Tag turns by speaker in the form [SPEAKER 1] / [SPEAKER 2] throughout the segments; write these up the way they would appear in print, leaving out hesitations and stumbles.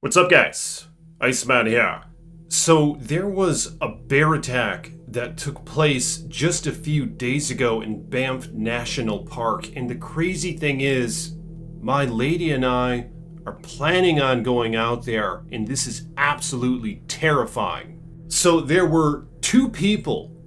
[SPEAKER 1] What's up, guys? Iceman here. So there was a bear attack that took place just a few days ago in Banff National Park, and the crazy thing is, my lady and I are planning on going out there, and this is absolutely terrifying. So there were two people,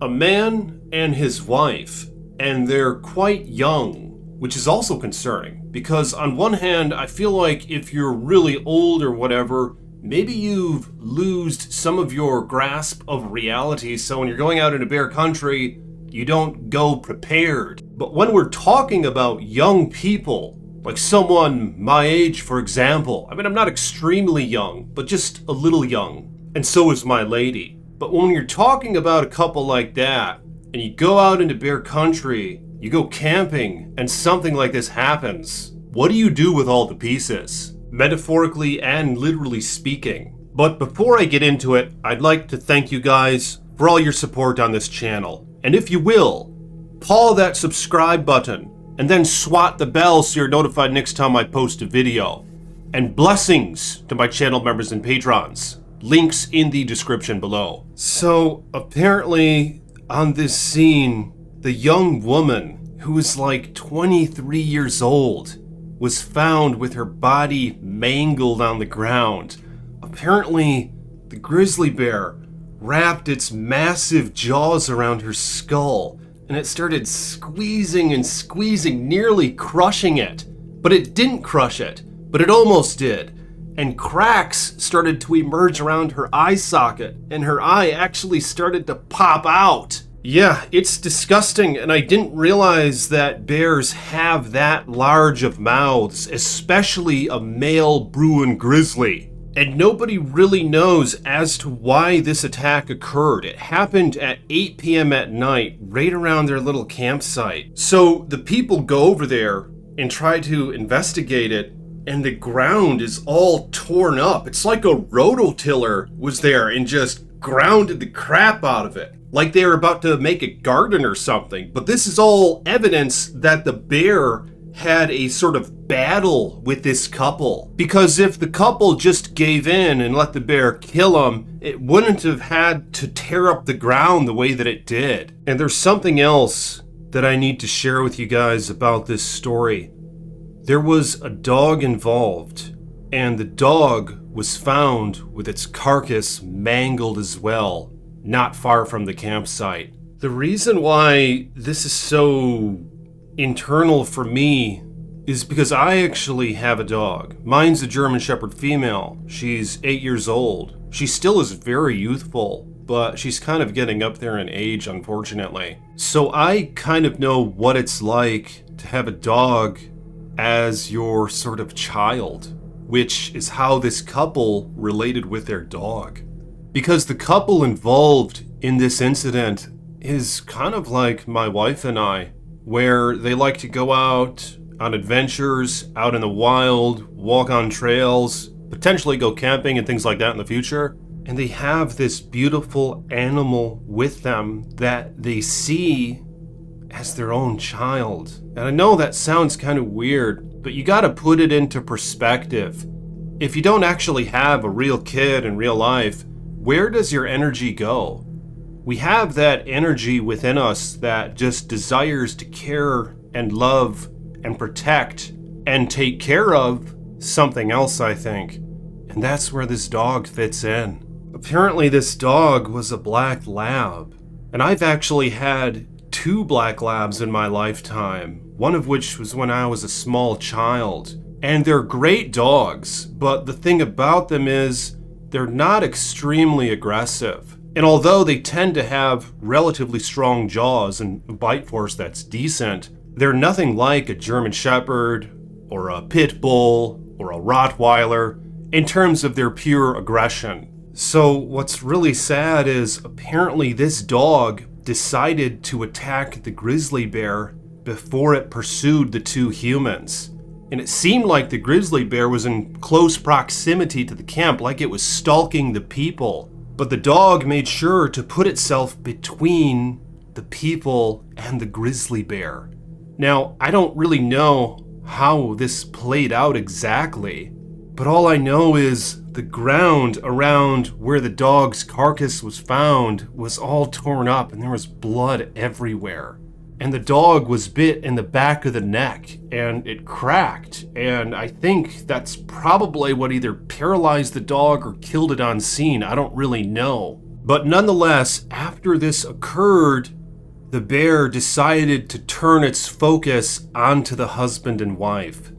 [SPEAKER 1] a man and his wife, and they're quite young, which is also concerning. Because on one hand, I feel like if you're really old or whatever, maybe you've lost some of your grasp of reality, so when you're going out into bear country, you don't go prepared. But when we're talking about young people, like someone my age, for example, I mean, I'm not extremely young, but just a little young, and so is my lady. But when you're talking about a couple like that, and you go out into bear country, you go camping, and something like this happens, what do you do with all the pieces? Metaphorically and literally speaking. But before I get into it, I'd like to thank you guys for all your support on this channel. And if you will, paw that subscribe button, and then swat the bell so you're notified next time I post a video. And blessings to my channel members and patrons. Links in the description below. So, apparently, on this scene, the young woman, who is like 23 years old, was found with her body mangled on the ground. Apparently, the grizzly bear wrapped its massive jaws around her skull, and it started squeezing and squeezing, nearly crushing it. But it didn't crush it, but it almost did. And cracks started to emerge around her eye socket, and her eye actually started to pop out. Yeah, it's disgusting, and I didn't realize that bears have that large of mouths, especially a male Bruin grizzly. And nobody really knows as to why this attack occurred. It happened at 8 p.m. at night, right around their little campsite. So the people go over there and try to investigate it, and the ground is all torn up. It's like a rototiller was there and just grounded the crap out of it. Like they were about to make a garden or something. But this is all evidence that the bear had a sort of battle with this couple. Because if the couple just gave in and let the bear kill them, it wouldn't have had to tear up the ground the way that it did. And there's something else that I need to share with you guys about this story. There was a dog involved, and the dog was found with its carcass mangled as well, not far from the campsite. The reason why this is so internal for me is because I actually have a dog. Mine's a German Shepherd female. She's 8 years old. She still is very youthful, but she's kind of getting up there in age, unfortunately. So I kind of know what it's like to have a dog as your sort of child, which is how this couple related with their dog. Because the couple involved in this incident is kind of like my wife and I, where they like to go out on adventures, out in the wild, walk on trails, potentially go camping and things like that in the future. And they have this beautiful animal with them that they see as their own child. And I know that sounds kind of weird, but you gotta put it into perspective. If you don't actually have a real kid in real life, where does your energy go? We have that energy within us that just desires to care and love and protect and take care of something else, I think. And that's where this dog fits in. Apparently this dog was a black lab, and I've actually had 2 black labs in my lifetime, one of which was when I was a small child. And they're great dogs, but the thing about them is they're not extremely aggressive. And although they tend to have relatively strong jaws and bite force that's decent, they're nothing like a German Shepherd or a Pit Bull or a Rottweiler in terms of their pure aggression. So what's really sad is apparently this dog decided to attack the grizzly bear before it pursued the 2 humans. And it seemed like the grizzly bear was in close proximity to the camp, like it was stalking the people. But the dog made sure to put itself between the people and the grizzly bear. Now, I don't really know how this played out exactly, But all I know is the ground around where the dog's carcass was found was all torn up and there was blood everywhere. And the dog was bit in the back of the neck and it cracked. And I think that's probably what either paralyzed the dog or killed it on scene. I don't really know. But nonetheless, after this occurred, the bear decided to turn its focus onto the husband and wife.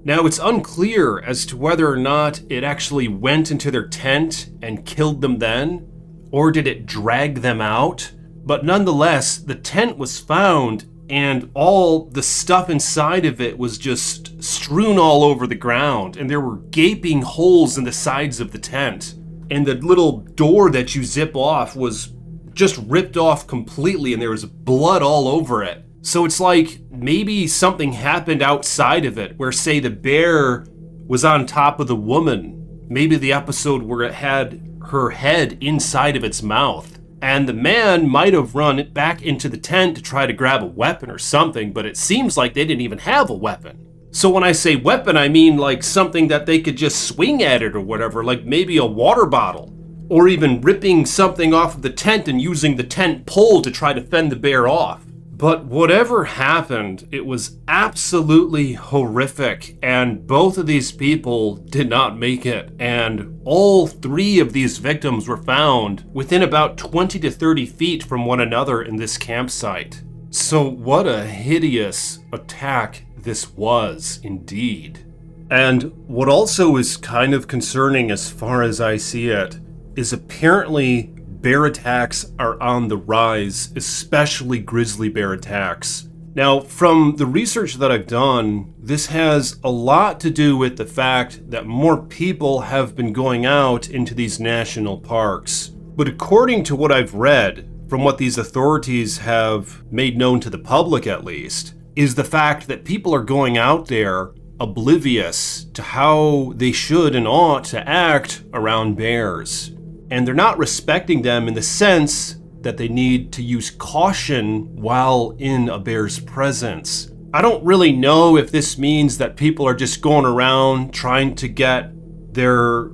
[SPEAKER 1] Now, it's unclear as to whether or not it actually went into their tent and killed them then, or did it drag them out? But nonetheless, the tent was found and all the stuff inside of it was just strewn all over the ground, and there were gaping holes in the sides of the tent. And the little door that you zip off was just ripped off completely, and there was blood all over it. So it's like maybe something happened outside of it, where say the bear was on top of the woman. Maybe the episode where it had her head inside of its mouth. And the man might have run it back into the tent to try to grab a weapon or something, but it seems like they didn't even have a weapon. So when I say weapon, I mean like something that they could just swing at it or whatever, like maybe a water bottle. Or even ripping something off of the tent and using the tent pole to try to fend the bear off. But whatever happened, it was absolutely horrific, and both of these people did not make it, and all three of these victims were found within about 20 to 30 feet from one another in this campsite. So what a hideous attack this was, indeed. And what also is kind of concerning as far as I see it, is apparently bear attacks are on the rise, especially grizzly bear attacks. Now, from the research that I've done, this has a lot to do with the fact that more people have been going out into these national parks. But according to what I've read, from what these authorities have made known to the public at least, is the fact that people are going out there oblivious to how they should and ought to act around bears. And they're not respecting them in the sense that they need to use caution while in a bear's presence. I don't really know if this means that people are just going around trying to get their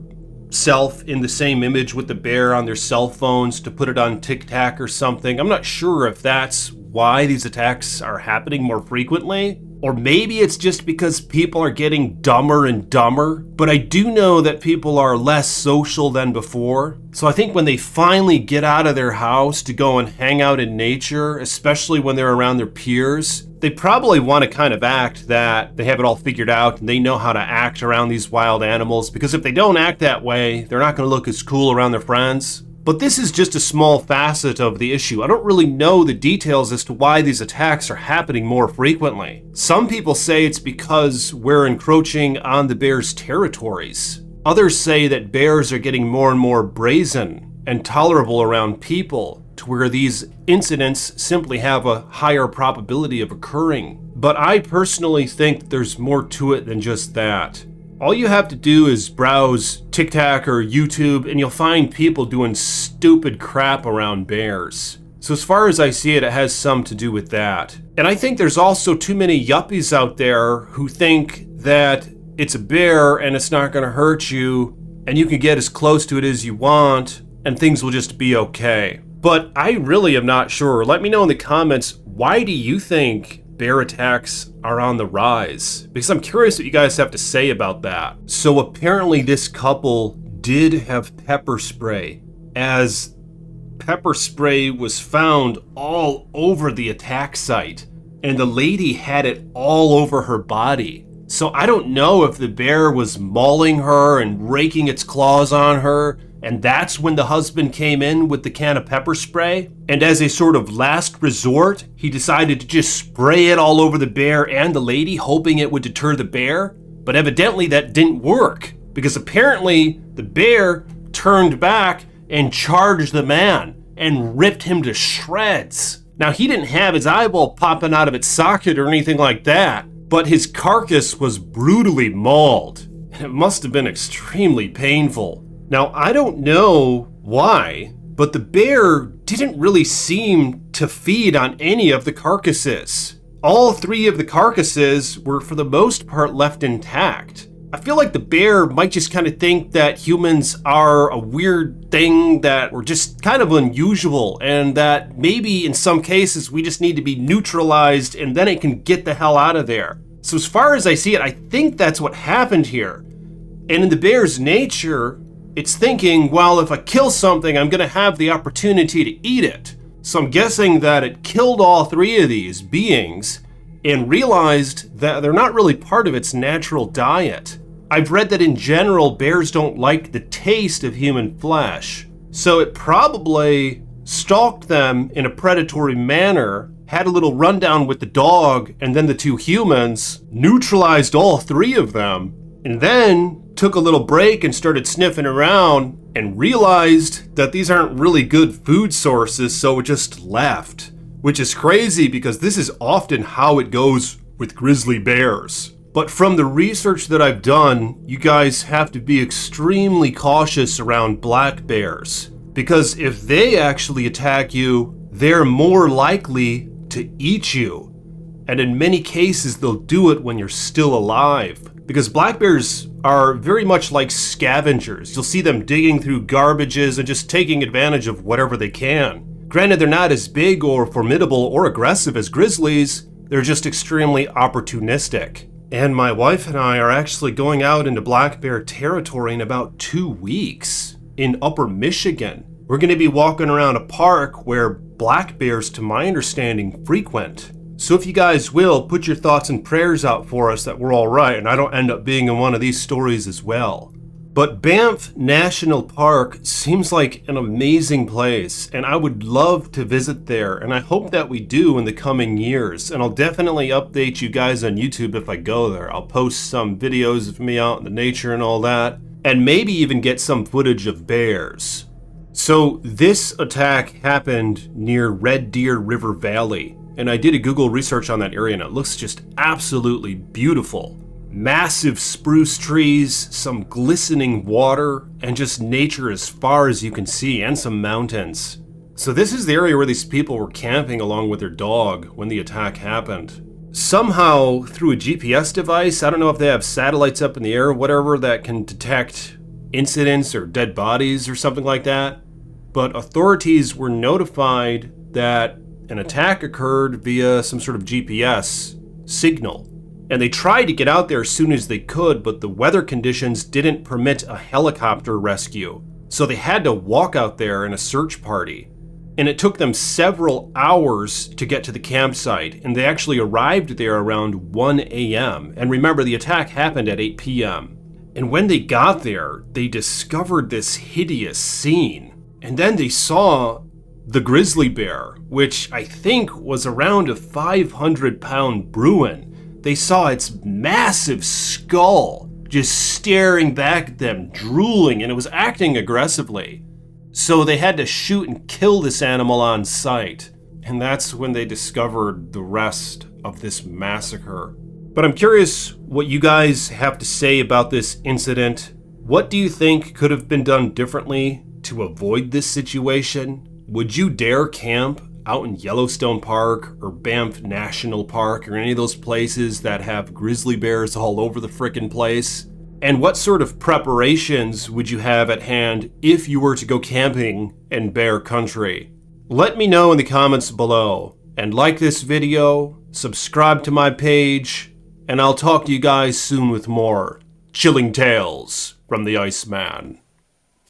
[SPEAKER 1] self in the same image with the bear on their cell phones to put it on TikTok or something. I'm not sure if that's why these attacks are happening more frequently. Or maybe it's just because people are getting dumber and dumber. But I do know that people are less social than before. So I think when they finally get out of their house to go and hang out in nature, especially when they're around their peers, they probably want to kind of act that they have it all figured out and they know how to act around these wild animals. Because if they don't act that way, they're not going to look as cool around their friends. But this is just a small facet of the issue. I don't really know the details as to why these attacks are happening more frequently. Some people say it's because we're encroaching on the bear's territories. Others say that bears are getting more and more brazen and tolerable around people, to where these incidents simply have a higher probability of occurring. But I personally think there's more to it than just that. All you have to do is browse TikTok or YouTube and you'll find people doing stupid crap around bears. So as far as I see it, it has some to do with that. And I think there's also too many yuppies out there who think that it's a bear and it's not going to hurt you and you can get as close to it as you want and things will just be okay. But I really am not sure. Let me know in the comments, why do you think bear attacks are on the rise? Because I'm curious what you guys have to say about that. So apparently this couple did have pepper spray, as pepper spray was found all over the attack site, and the lady had it all over her body. So I don't know if the bear was mauling her and raking its claws on her, and that's when the husband came in with the can of pepper spray. And as a sort of last resort, he decided to just spray it all over the bear and the lady, hoping it would deter the bear. But evidently that didn't work, because apparently the bear turned back and charged the man and ripped him to shreds. Now, he didn't have his eyeball popping out of its socket or anything like that, but his carcass was brutally mauled. And it must have been extremely painful. Now, I don't know why, but the bear didn't really seem to feed on any of the carcasses. All three of the carcasses were for the most part left intact. I feel like the bear might just kind of think that humans are a weird thing, that we're just kind of unusual, and that maybe in some cases we just need to be neutralized and then it can get the hell out of there. So as far as I see it, I think that's what happened here. And in the bear's nature, it's thinking, well, if I kill something, I'm gonna have the opportunity to eat it. So I'm guessing that it killed all three of these beings and realized that they're not really part of its natural diet. I've read that in general, bears don't like the taste of human flesh. So it probably stalked them in a predatory manner, had a little rundown with the dog, and then the two humans, neutralized all three of them, and then took a little break and started sniffing around and realized that these aren't really good food sources, so it just left. Which is crazy because this is often how it goes with grizzly bears. But from the research that I've done, you guys have to be extremely cautious around black bears. Because if they actually attack you, they're more likely to eat you. And in many cases, they'll do it when you're still alive. Because black bears are very much like scavengers. You'll see them digging through garbages and just taking advantage of whatever they can. Granted, they're not as big or formidable or aggressive as grizzlies, they're just extremely opportunistic. And my wife and I are actually going out into black bear territory in about 2 weeks in Upper Michigan. We're going to be walking around a park where black bears, to my understanding, frequent. So if you guys will, put your thoughts and prayers out for us that we're all right and I don't end up being in one of these stories as well. But Banff National Park seems like an amazing place, and I would love to visit there, and I hope that we do in the coming years. And I'll definitely update you guys on YouTube if I go there. I'll post some videos of me out in the nature and all that, and maybe even get some footage of bears. So this attack happened near Red Deer River Valley, and I did a Google research on that area, and it looks just absolutely beautiful. Massive spruce trees, some glistening water, and just nature as far as you can see, and some mountains. So this is the area where these people were camping along with their dog when the attack happened. Somehow, through a GPS device, I don't know if they have satellites up in the air or whatever that can detect incidents or dead bodies or something like that, but authorities were notified that an attack occurred via some sort of GPS signal. And they tried to get out there as soon as they could, but the weather conditions didn't permit a helicopter rescue. So they had to walk out there in a search party. And it took them several hours to get to the campsite, and they actually arrived there around 1 a.m. And remember, the attack happened at 8 p.m. And when they got there, they discovered this hideous scene. And then they saw the grizzly bear, which I think was around a 500-pound Bruin. They saw its massive skull just staring back at them, drooling, and it was acting aggressively. So they had to shoot and kill this animal on sight. And that's when they discovered the rest of this massacre. But I'm curious what you guys have to say about this incident. What do you think could have been done differently to avoid this situation? Would you dare camp out in Yellowstone Park or Banff National Park or any of those places that have grizzly bears all over the frickin' place? And what sort of preparations would you have at hand if you were to go camping in bear country? Let me know in the comments below, and like this video, subscribe to my page, and I'll talk to you guys soon with more chilling tales from the Iceman.